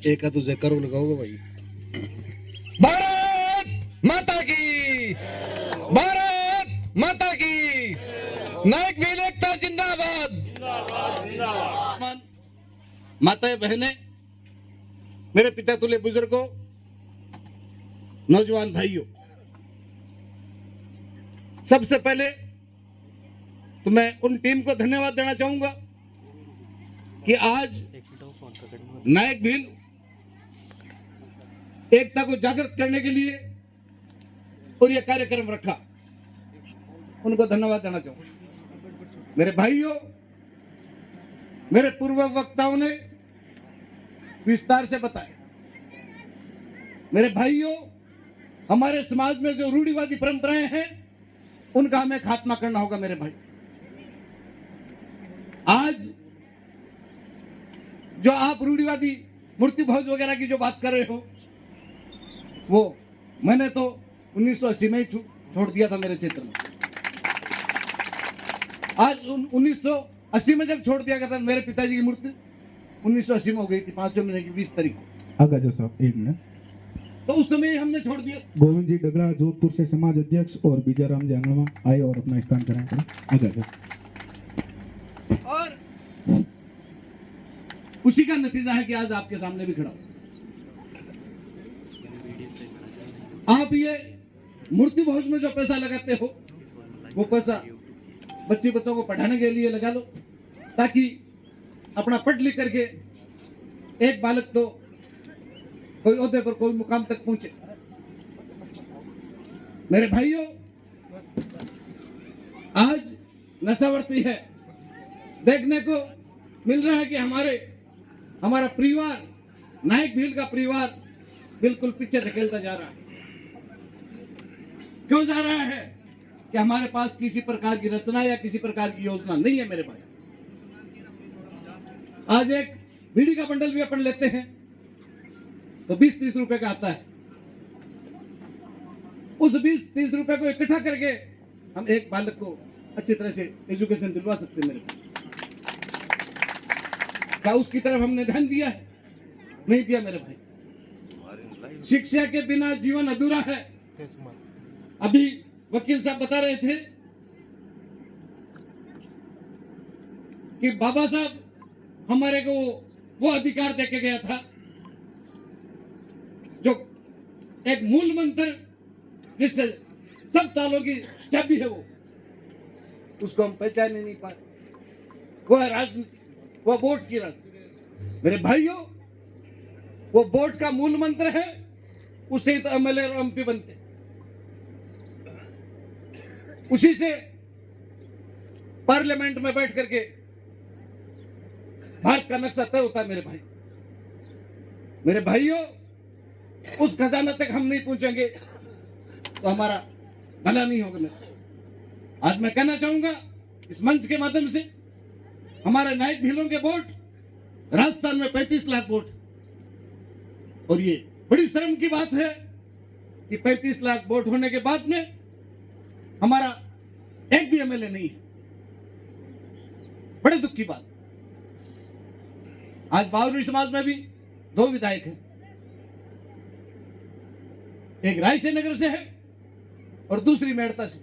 एक आध तुझे करो लगाओगे भाई। भारत माता की, भारत माता की, नायक वीर एकता जिंदाबाद। माताएं बहनें, मेरे पिता तुल्य बुजुर्गों, नौजवान भाइयों, सबसे पहले तो मैं उन टीम को धन्यवाद देना चाहूंगा कि आज नायक भील एकता को जागृत करने के लिए और यह कार्यक्रम रखा, उनको धन्यवाद देना चाहूंगा। मेरे भाइयों, मेरे पूर्व वक्ताओं ने विस्तार से बताया। मेरे भाइयों, हमारे समाज में जो रूढ़िवादी परंपराएं हैं उनका हमें खात्मा करना होगा। मेरे भाई, आज जो आप रूढ़िवादी मूर्ति भोज वगैरह की जो बात कर रहे हो, वो मैंने तो 1980 में ही छोड़ दिया था मेरे क्षेत्र में। आज 1980 में जब छोड़ दिया गया था, मेरे पिताजी की मूर्ति 1980 में हो गई थी 5 महीने की 20 तारीख को। आगा जो साहब एक मिनट, तो उस समय हमने छोड़ दिया। गोविंद जी डगड़ा जोधपुर से समाज अध्यक्ष और बीजाराम जी आंगणवा आए और अपना स्थान कराएं। आगा जो और उसी का नतीजा है कि आज आपके सामने भी खड़ा हूं। आप ये मूर्ति भोज में जो पैसा लगाते हो, वो पैसा बच्चों को पढ़ाने के लिए लगा लो, ताकि अपना पढ़ लिख करके एक बालक तो कोई ओहदे पर, कोई मुकाम तक पहुंचे। मेरे भाइयों, आज नशावर्ती है, देखने को मिल रहा है कि हमारा परिवार, नायक भील का परिवार बिल्कुल पीछे धकेलता जा रहा है। क्यों जा रहा है? कि हमारे पास किसी प्रकार की रचना या किसी प्रकार की योजना नहीं है। मेरे भाई, आज एक बीड़ी का बंडल भी अपन लेते हैं तो 20-30 रुपए का आता है। उस 20-30 रुपए को इकट्ठा करके हम एक बालक को अच्छी तरह से एजुकेशन दिलवा सकते हैं। मेरे भाई, क्या उसकी तरफ हमने ध्यान दिया है? नहीं दिया। मेरे भाई, शिक्षा के बिना जीवन अधूरा है। अभी वकील साहब बता रहे थे कि बाबा साहब हमारे को वो अधिकार देके गया था जो एक मूल मंत्र जिससे सब तालों की चाबी है, वो उसको हम पहचान ही नहीं पाए। वो है राजनीति, वो वोट की राजनीति। मेरे भाइयों, वो वोट का मूल मंत्र है, उससे ही तो एमएलए और एमपी बनते, उसी से पार्लियामेंट में बैठ करके भारत का नक्शा तय होता है। मेरे भाइयों, उस खजाना तक हम नहीं पहुंचेंगे तो हमारा भला नहीं होगा। आज मैं कहना चाहूंगा इस मंच के माध्यम से, हमारे नायक भीलों के वोट राजस्थान में 35 लाख वोट, और ये बड़ी शर्म की बात है कि 35 लाख वोट होने के बाद में हमारा एक भी एमएलए नहीं है। बड़े दुख की बात। आज बावरी समाज में भी 2 विधायक हैं, एक रायसेन नगर से है और दूसरी मेड़ता से,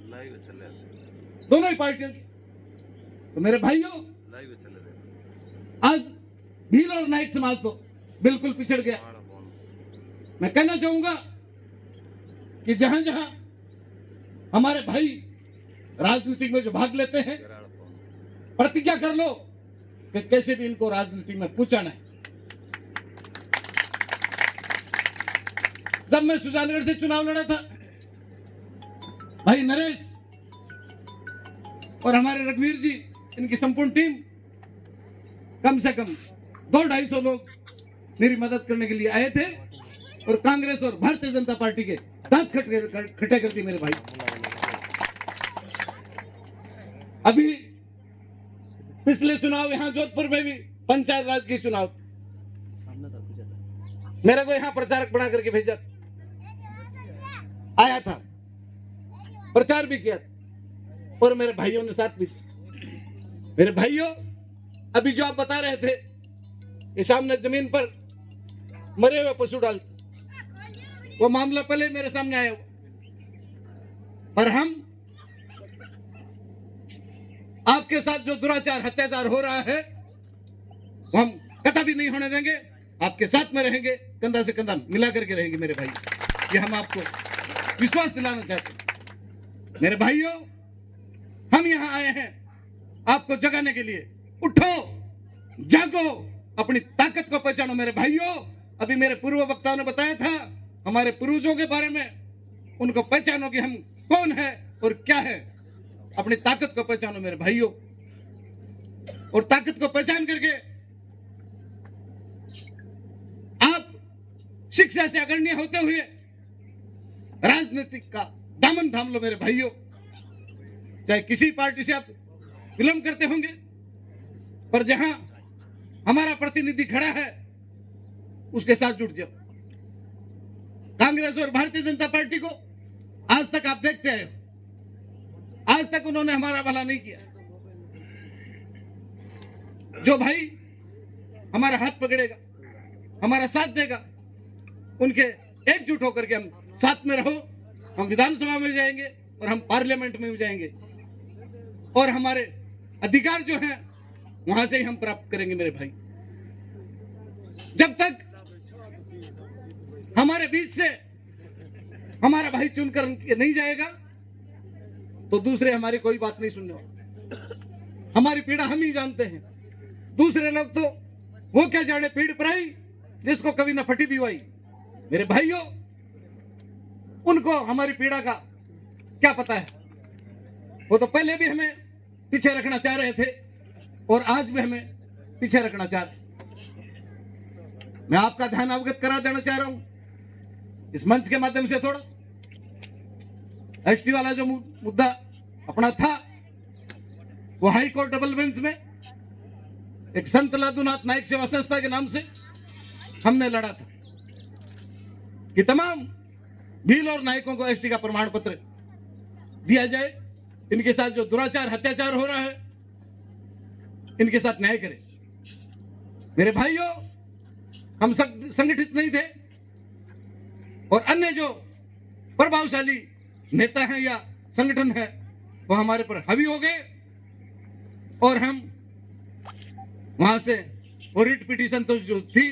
दोनों ही पार्टियों की। तो मेरे भाइयों, आज भील और नायक समाज तो बिल्कुल पिछड़ गया। मैं कहना चाहूंगा कि जहां जहां हमारे भाई राजनीति में जो भाग लेते हैं, प्रतिज्ञा कर लो कि कैसे भी इनको राजनीति में पहुंचाना है। जब मैं सुजानगढ़ से चुनाव लड़ा था, भाई नरेश और हमारे रघुवीर जी, इनकी संपूर्ण टीम, कम से कम 200-250 लोग मेरी मदद करने के लिए आए थे, और कांग्रेस और भारतीय जनता पार्टी के दांत खट्टे कर दिए। मेरे भाई, अभी पिछले चुनाव यहां जोधपुर में भी पंचायत राज के चुनाव, मेरे को यहां प्रचारक बना करके भेजा, आया था, प्रचार भी किया और मेरे भाइयों ने साथ भी। मेरे भाइयों, अभी जो आप बता रहे थे कि सामने जमीन पर मरे हुए पशु डालते। वो मामला पहले मेरे सामने आया हुआ, पर हम आपके साथ जो दुराचार अत्याचार हो रहा है वो हम कतई नहीं होने देंगे। आपके साथ में रहेंगे, कंधा से कंधा मिला करके रहेंगे मेरे भाई। ये हम आपको विश्वास दिलाना चाहते हैं। मेरे भाइयों, हम यहां आए हैं आपको जगाने के लिए। उठो, जागो, अपनी ताकत को पहचानो मेरे भाइयों। अभी मेरे पूर्व वक्ताओं ने बताया था हमारे पूर्वजों के बारे में, उनको पहचानो कि हम कौन है और क्या है। अपनी ताकत को पहचानो मेरे भाइयों, और ताकत को पहचान करके आप शिक्षा से अग्रणी होते हुए राजनीतिक का दामन थाम लो मेरे भाइयों। चाहे किसी पार्टी से आप विलंब करते होंगे, पर जहां हमारा प्रतिनिधि खड़ा है उसके साथ जुट जाओ। कांग्रेस और भारतीय जनता पार्टी को आज तक आप देखते आए हो, आज तक उन्होंने हमारा भला नहीं किया। जो भाई हमारा हाथ पकड़ेगा, हमारा साथ देगा, उनके एकजुट होकर के हम साथ में रहो। हम विधानसभा में जाएंगे और हम पार्लियामेंट में भी जाएंगे, और हमारे अधिकार जो हैं वहां से ही हम प्राप्त करेंगे मेरे भाई। जब तक हमारे बीच से हमारा भाई चुनकर नहीं जाएगा तो दूसरे हमारी कोई बात नहीं सुनने वाले। हमारी पीड़ा हम ही जानते हैं, दूसरे लोग तो वो क्या जाने पीड़ पराई जिसको कभी न फटी भी हुई। मेरे भाइयों, उनको हमारी पीड़ा का क्या पता है। वो तो पहले भी हमें पीछे रखना चाह रहे थे और आज भी हमें पीछे रखना चाह रहे। मैं आपका ध्यान अवगत करा देना चाह रहा हूं इस मंच के माध्यम से। थोड़ा एसटी वाला जो मुद्दा अपना था, वो हाई कोर्ट डबल बेंच में एक संत लादूनाथ नायक सेवा संस्था के नाम से हमने लड़ा था कि तमाम भील और नायकों को एसटी का प्रमाण पत्र दिया जाए। इनके साथ जो दुराचार अत्याचार हो रहा है, इनके साथ न्याय करें। मेरे भाइयों, हम संगठित नहीं थे और अन्य जो प्रभावशाली नेता हैं या संगठन है वो हमारे पर हावी हो गए, और हम वहां से वो रिट पिटीशन तो जो थी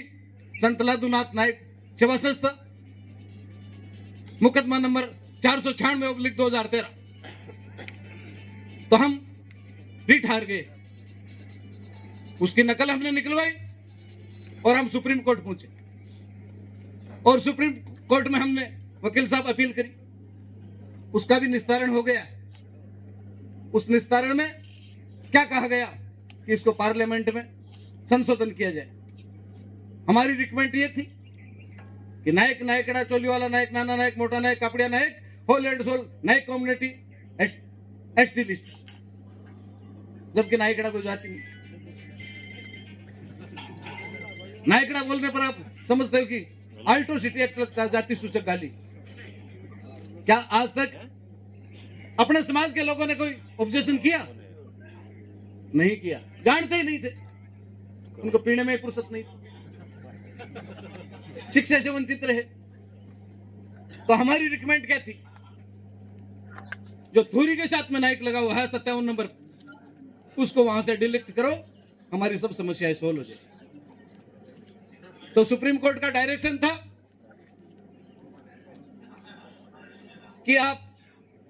संत लादूनाथ नायक सेवा संस्था मुकदमा नंबर 496/2013, तो हम रिट हार गए। उसकी नकल हमने निकलवाई और हम सुप्रीम कोर्ट पहुंचे, और सुप्रीम कोर्ट में हमने वकील साहब अपील करी, उसका भी निस्तारण हो गया। उस निस्तारण में क्या कहा गया कि इसको पार्लियामेंट में संशोधन किया जाए। हमारी रिकमेंड ये थी कि नायक, नायकड़ा, चोली वाला नायक, नाना नायक, मोटा नायक, कापड़िया नायक, होल एंड सोल नायक कम्युनिटी एसटी लिस्ट, जबकि नायकड़ा कोई जाति नहीं। नायकड़ा बोलने पर आप समझते हो कि आल्टो सिटी एक्ट लगता है, जाति सूचक गाली। क्या आज तक अपने समाज के लोगों ने कोई ऑब्जेक्शन किया? नहीं किया, जानते ही नहीं थे, उनको पीने में फुर्सत नहीं, शिक्षा से वंचित रहे। तो हमारी रिकमेंड क्या थी, जो थूरी के साथ में नायक लगा हुआ है 57 नंबर, उसको वहां से डिलीट करो, हमारी सब समस्याएं सोल्व हो जाए। तो सुप्रीम कोर्ट का डायरेक्शन था कि आप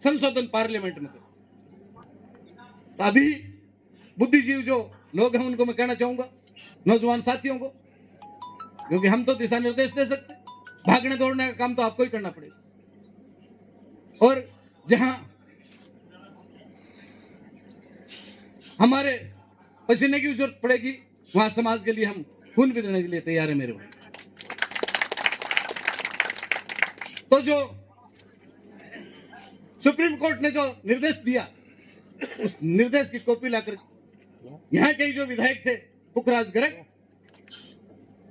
संशोधन पार्लियामेंट में करो। तो अभी बुद्धिजीवी जो लोग हैं उनको मैं कहना चाहूंगा, नौजवान साथियों को, क्योंकि हम तो दिशा निर्देश दे सकते, भागने दौड़ने का काम तो आपको ही करना पड़ेगा। और जहां हमारे पसीने की जरूरत पड़ेगी वहां समाज के लिए हम खून भी देने के लिए तैयार है मेरे भाई। तो जो सुप्रीम कोर्ट ने जो निर्देश दिया, उस निर्देश की कॉपी लाकर यहाँ के जो विधायक थे पुखराज गर्ग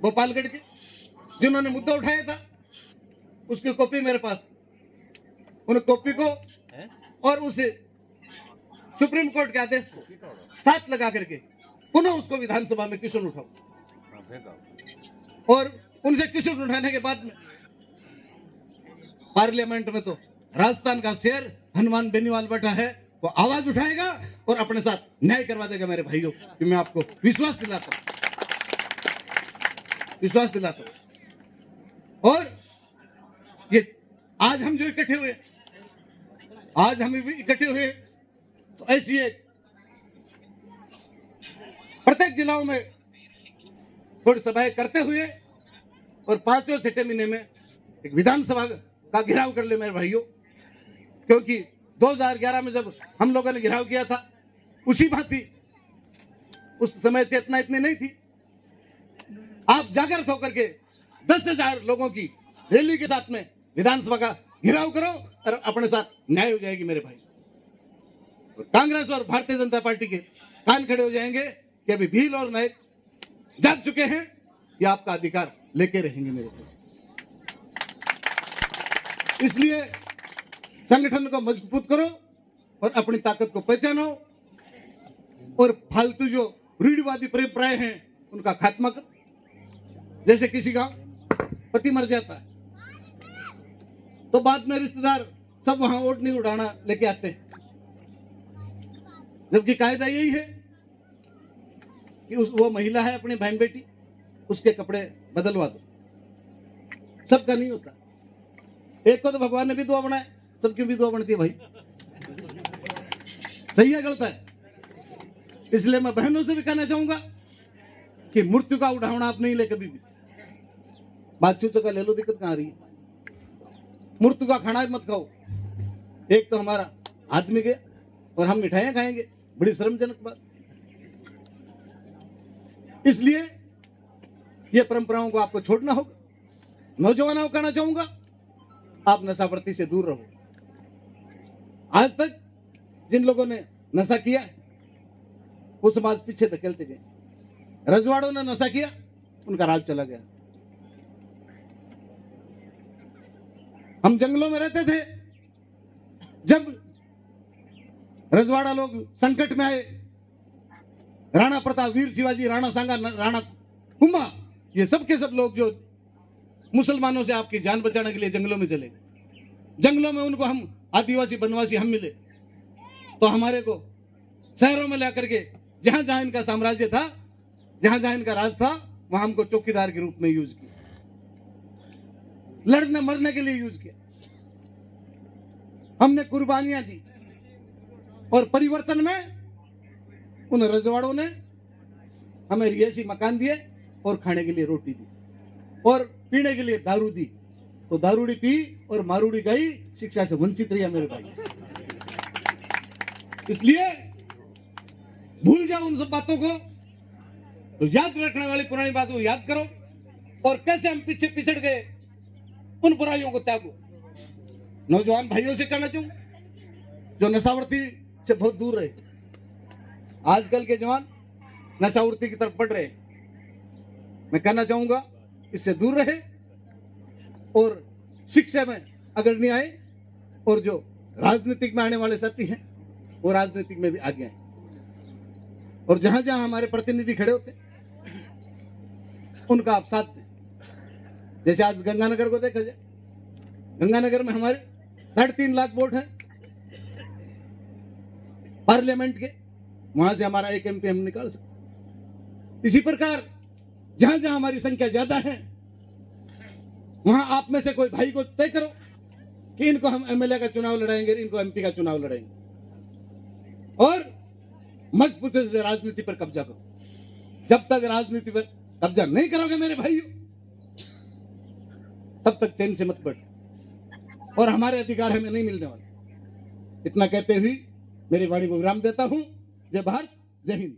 भोपालगढ़ के, जिन्होंने मुद्दा उठाया था, उसकी कॉपी मेरे पास, उन कॉपी को और उस सुप्रीम कोर्ट के आदेश को साथ लगा करके पुनः उसको विधानसभा में क्वेश्चन उठाओ और उनसे किसी को उठाने के बाद में पार्लियामेंट में तो राजस्थान का शेर हनुमान बेनीवाल बैठा है, वो आवाज उठाएगा और अपने साथ न्याय करवा देगा मेरे भाइयों। कि मैं आपको विश्वास दिलाता हूं। और ये आज हम जो इकट्ठे हुए तो ऐसी एक प्रत्येक जिलाओं में थोड़ी सभाएं करते हुए और 5वें महीने में एक विधानसभा का घेराव कर ले मेरे भाइयों। क्योंकि 2011 में जब हम लोगों ने घेराव किया था, उसी भांति उस समय चेतना इतनी नहीं थी। आप जागृत होकर के 10,000 लोगों की रैली के साथ में विधानसभा का घेराव करो और अपने साथ न्याय हो जाएगी मेरे भाई। और कांग्रेस और भारतीय जनता पार्टी के कान खड़े हो जाएंगे कि अभी भील और नायक जाग चुके हैं, ये आपका अधिकार लेके रहेंगे मेरे भाई। इसलिए संगठन को मजबूत करो और अपनी ताकत को पहचानो और फालतू जो रूढ़िवादी परंपराएं हैं उनका खात्मा करो। जैसे किसी का पति मर जाता है तो बाद में रिश्तेदार सब वहां ओट नहीं उड़ाना लेके आते हैं, जबकि कायदा यही है कि वो महिला है अपनी बहन बेटी, उसके कपड़े बदलवा दो। सबका नहीं होता। एक को तो भगवान ने भी दुआ बनाया, सबकी भी दुआ बनती है भाई। सही है गलत है? इसलिए मैं बहनों से भी कहना चाहूंगा कि मृत्यु का उठावना आप नहीं ले कभी भी। बात चूचों का ले लो, दिक्कत कहां आ रही है? मृत्यु का खाना मत खाओ। एक तो हमारा आदमी गया और हम मिठाइयां खाएंगे, बड़ी शर्मजनक बात। इसलिए ये परंपराओं को आपको छोड़ना होगा। नौजवानों को कहना चाहूंगा, आप नशावर्ती से दूर रहो। आज तक जिन लोगों ने नशा किया वो समाज पीछे धकेलते गए। रजवाड़ों ने नशा किया, उनका राज चला गया। हम जंगलों में रहते थे, जब रजवाड़ा लोग संकट में आए, राणा प्रताप, वीर शिवाजी, राणा सांगा, राणा कुंभा, ये सब के सब लोग जो मुसलमानों से आपकी जान बचाने के लिए जंगलों में चले, जंगलों में उनको हम आदिवासी बनवासी हम मिले, तो हमारे को शहरों में ला करके जहां जहां इनका साम्राज्य था, जहां जहां इनका राज था, वहां हमको चौकीदार के रूप में यूज किया, लड़ने मरने के लिए यूज किया। हमने कुर्बानियां दी और परिवर्तन में उन रजवाड़ों ने हमें रिहायशी मकान दिए और खाने के लिए रोटी दी और पीने के लिए दारू दी। तो दारूड़ी पी और मारूड़ी गई, शिक्षा से वंचित रही मेरे भाई। इसलिए भूल जाओ उन सब बातों को, तो याद रखने वाली पुरानी बातों को याद करो और कैसे हम पीछे पिछड़ गए उन बुराइयों को त्यागो। नौजवान भाइयों से कहना चाहूं जो नशावर्ती से बहुत दूर रहे, आजकल के जवान नशावर्ती की तरफ बढ़ रहे, मैं कहना चाहूंगा इससे दूर रहे और शिक्षा में अग्रणी आए और जो राजनीतिक में आने वाले साथी हैं वो राजनीतिक में भी आगे आए और जहां जहां हमारे प्रतिनिधि खड़े होते उनका आप साथ दें। जैसे आज गंगानगर को देखा जाए, गंगानगर में हमारे 3.5 लाख वोट हैं पार्लियामेंट के, वहां से हमारा एक एमपी हम निकाल सकते। इसी प्रकार जहां जहां हमारी संख्या ज्यादा है वहां आप में से कोई भाई को तय करो कि इनको हम एमएलए का चुनाव लड़ाएंगे, इनको एमपी का चुनाव लड़ाएंगे और मजबूती से राजनीति पर कब्जा करो। जब तक राजनीति पर कब्जा नहीं करोगे मेरे भाइयों, तब तक चैन से मत बैठो और हमारे अधिकार हमें नहीं मिलने वाले। इतना कहते हुए मेरी वाणी को विराम देता हूं। जय भारत, जय हिंद।